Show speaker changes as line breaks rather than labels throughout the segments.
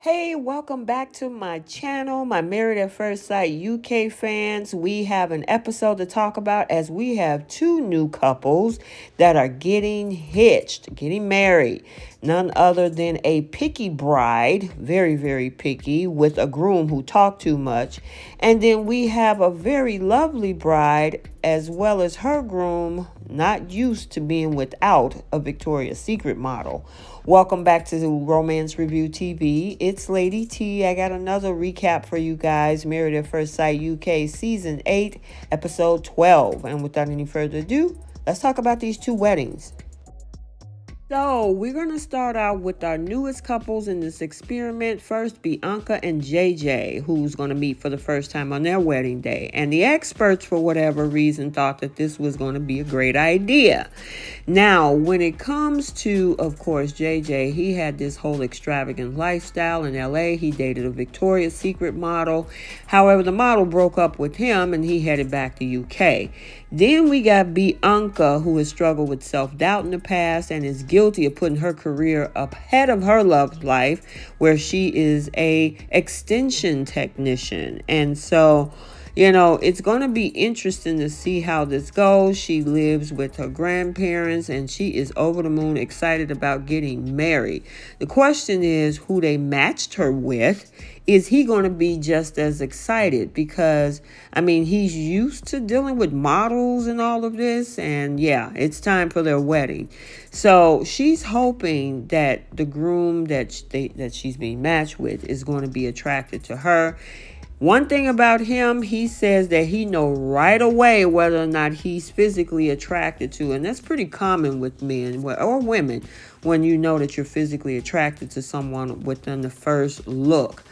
Hey, welcome back to my channel, my Married at First Sight UK fans. We have an episode to talk about as we have two new couples that are getting hitched, getting married. None other than a picky bride, very, very picky, with a groom who talked too much. And then we have a very lovely bride as well as her groom, not used to being without a Victoria's Secret model. Welcome back to Romance Review TV. It's Lady T. I got another recap for you guys. Married at First Sight UK Season 8, Episode 12. And without any further ado, let's talk about these two weddings. So we're going to start out with our newest couples in this experiment. First, Bianca and JJ, who's going to meet for the first time on their wedding day. And the experts, for whatever reason, thought that this was going to be a great idea. Now, when it comes to, of course, JJ, he had this whole extravagant lifestyle in LA. He dated a Victoria's Secret model. However, the model broke up with him and he headed back to UK. Then we got Bianca, who has struggled with self-doubt in the past and is guilty of putting her career ahead of her love life, where she is a extension technician. And so, it's going to be interesting to see how this goes. She lives with her grandparents and she is over the moon excited about getting married. The question is who they matched her with. Is he going to be just as excited? Because, he's used to dealing with models and all of this. And yeah, it's time for their wedding. So she's hoping that the groom that she's being matched with is going to be attracted to her. One thing about him, he says that he knows right away whether or not he's physically attracted to. And that's pretty common with men or women when you know that you're physically attracted to someone within the first look.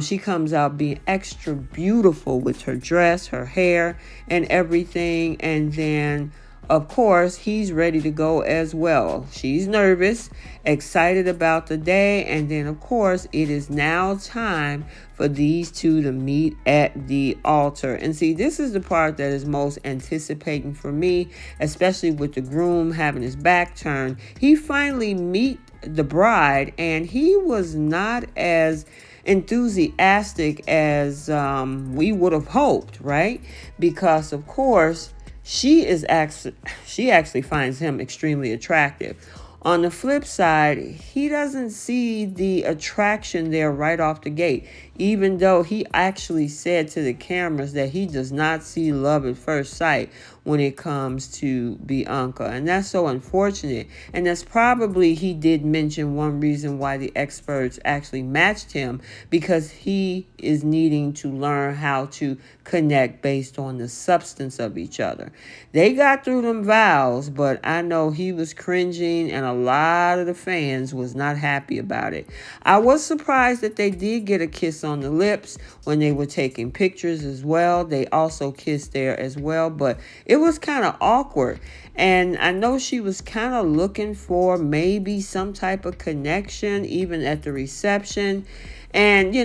She comes out being extra beautiful with her dress, her hair, and everything. And then, of course, he's ready to go as well. She's nervous, excited about the day. And then, of course, it is now time for these two to meet at the altar. And see, this is the part that is most anticipating for me, especially with the groom having his back turned. He finally meet the bride and he was not as enthusiastic as we would have hoped, right? Because, of course, she actually finds him extremely attractive. On the flip side, he doesn't see the attraction there right off the gate, even though he actually said to the cameras that he does not see love at first sight when it comes to Bianca. And that's so unfortunate. And that's probably, he did mention one reason why the experts actually matched him, because he is needing to learn how to connect based on the substance of each other. They got through them vows, but I know he was cringing and a lot of the fans was not happy about it. I was surprised that they did get a kiss on the lips when they were taking pictures as well. They also kissed there as well, but it was kind of awkward. And I know she was kind of looking for maybe some type of connection even at the reception. And,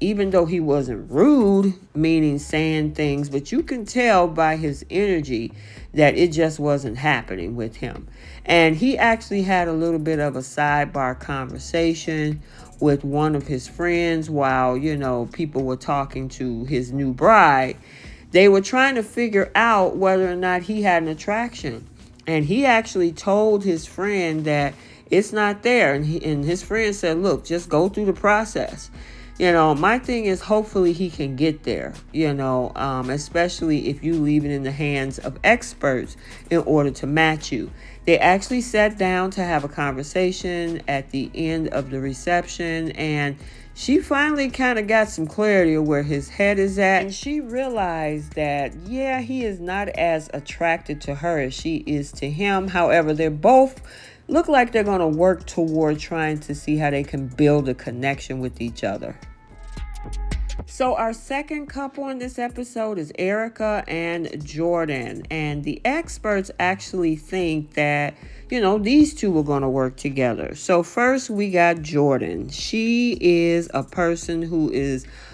even though he wasn't rude, meaning saying things, but you can tell by his energy that it just wasn't happening with him. And he actually had a little bit of a sidebar conversation with one of his friends while, people were talking to his new bride. They were trying to figure out whether or not he had an attraction. And he actually told his friend that it's not there. And his friend said, look, just go through the process. My thing is hopefully he can get there, especially if you leave it in the hands of experts in order to match you. They actually sat down to have a conversation at the end of the reception, and she finally kind of got some clarity of where his head is at. And she realized that, yeah, he is not as attracted to her as she is to him. However, they're both look like they're going to work toward trying to see how they can build a connection with each other. So our second couple in this episode is Erica and Jordan. And the experts actually think that, these two were going to work together. So first we got Jordan. She is a person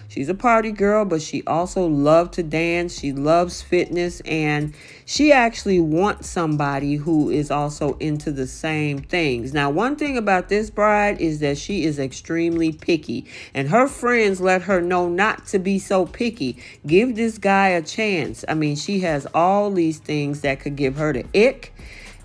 she's a party girl, but she also loves to dance. She loves fitness, and she actually wants somebody who is also into the same things. Now, one thing about this bride is that she is extremely picky, and her friends let her know not to be so picky. Give this guy a chance. I mean, she has all these things that could give her the ick.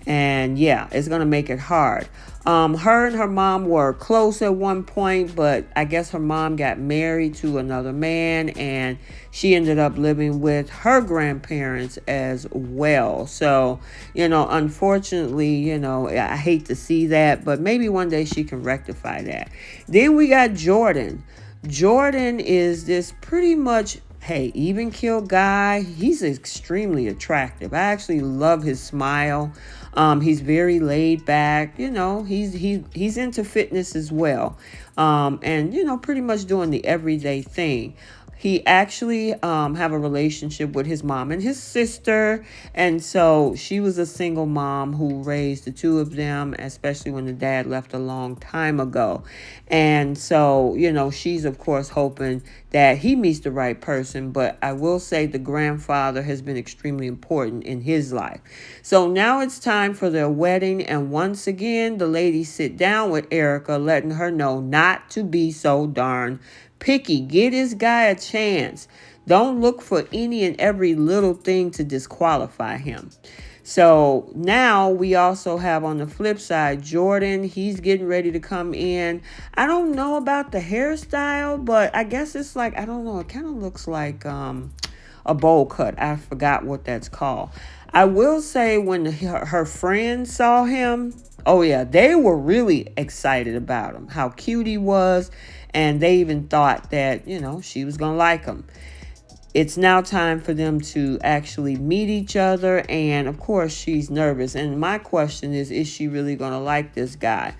And yeah, it's going to make it hard. Her and her mom were close at one point, but I guess her mom got married to another man, and she ended up living with her grandparents as well. So, unfortunately, I hate to see that, but maybe one day she can rectify that. Then we got Jordan. Jordan is this pretty much even keel guy. He's extremely attractive. I actually love his smile. He's very laid back. He's into fitness as well. And pretty much doing the everyday thing. He actually have a relationship with his mom and his sister. And so she was a single mom who raised the two of them, especially when the dad left a long time ago. And so, she's of course hoping that he meets the right person. But I will say the grandfather has been extremely important in his life. So now it's time for their wedding. And once again, the ladies sit down with Erica, letting her know not to be so darn picky. Give this guy a chance. Don't look for any and every little thing to disqualify him. So now we also have on the flip side, Jordan. He's getting ready to come in. I don't know about the hairstyle, but I guess it's like, I don't know. It kind of looks like a bowl cut. I forgot what that's called. I will say when her friends saw him, oh yeah, they were really excited about him, how cute he was. And they even thought that, she was going to like him. It's now time for them to actually meet each other. And of course, she's nervous. And my question is she really going to like this guy?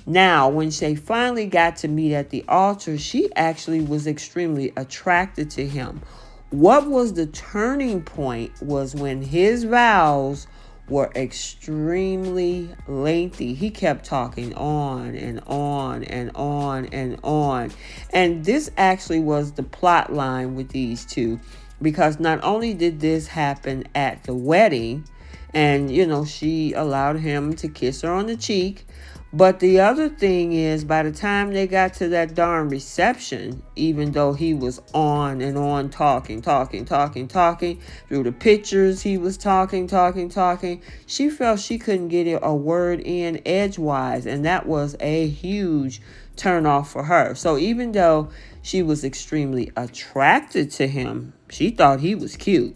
Now, when they finally got to meet at the altar, she actually was extremely attracted to him. What was the turning point was when his vows were extremely lengthy. He kept talking on and on and on and on. And this actually was the plot line with these two, because not only did this happen at the wedding, and she allowed him to kiss her on the cheek, but the other thing is, by the time they got to that darn reception, even though he was on and on talking, through the pictures, he was talking, she felt she couldn't get a word in edgewise, and that was a huge turnoff for her. So even though she was extremely attracted to him, she thought he was cute.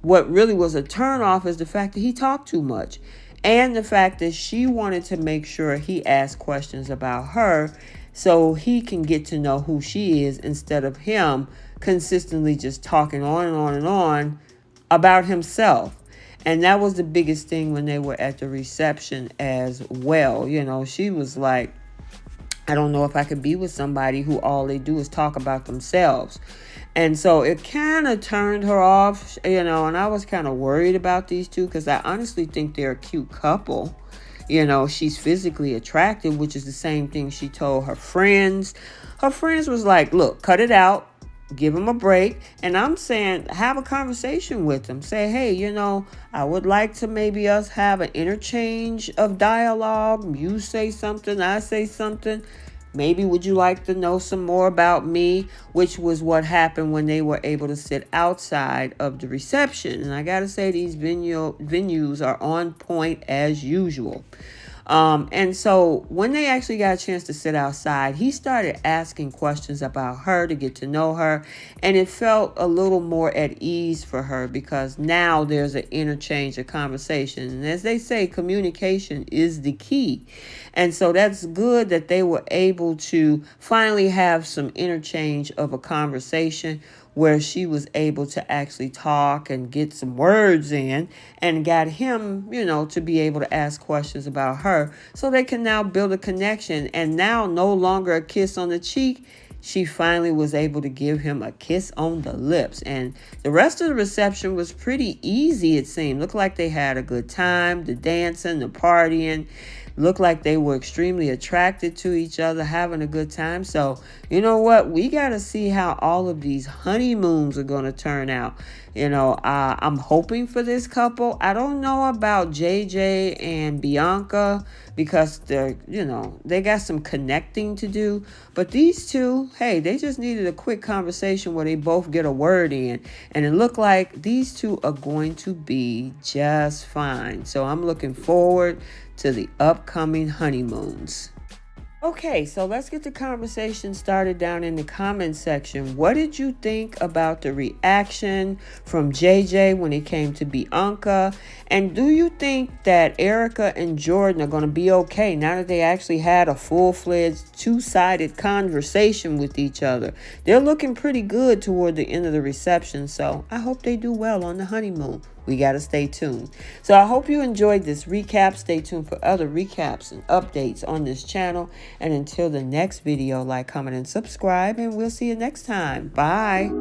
What really was a turnoff is the fact that he talked too much. And the fact that she wanted to make sure he asked questions about her so he can get to know who she is, instead of him consistently just talking on and on and on about himself. And that was the biggest thing when they were at the reception as well. She was like, I don't know if I could be with somebody who all they do is talk about themselves. And so it kind of turned her off, and I was kind of worried about these two, because I honestly think they're a cute couple. She's physically attractive, which is the same thing she told her friends. Her friends was like, look, cut it out. Give him a break. And I'm saying, have a conversation with him. Say, hey, I would like to maybe us have an interchange of dialogue. You say something, I say something. Maybe would you like to know some more about me? Which was what happened when they were able to sit outside of the reception. And I got to say, these venues are on point as usual. And so when they actually got a chance to sit outside, he started asking questions about her to get to know her. And it felt a little more at ease for her, because now there's an interchange of conversation. And as they say, communication is the key. And so that's good that they were able to finally have some interchange of a conversation, where she was able to actually talk and get some words in and got him, to be able to ask questions about her so they can now build a connection. And now no longer a kiss on the cheek. She finally was able to give him a kiss on the lips. And the rest of the reception was pretty easy, it seemed. Looked like they had a good time, the dancing, the partying. Looked like they were extremely attracted to each other, having a good time. So, you know what? We got to see how all of these honeymoons are going to turn out. I'm hoping for this couple. I don't know about JJ and Bianca because they got some connecting to do. But these two, hey, they just needed a quick conversation where they both get a word in. And it looked like these two are going to be just fine. So I'm looking forward to the upcoming honeymoons. Okay, so let's get the conversation started down in the comment section. What did you think about the reaction from JJ when it came to Bianca? And do you think that Erica and Jordan are going to be okay now that they actually had a full-fledged two-sided conversation with each other? They're looking pretty good toward the end of the reception, so I hope they do well on the honeymoon. We got to stay tuned. So I hope you enjoyed this recap. Stay tuned for other recaps and updates on this channel. And until the next video, like, comment, and subscribe. And we'll see you next time. Bye.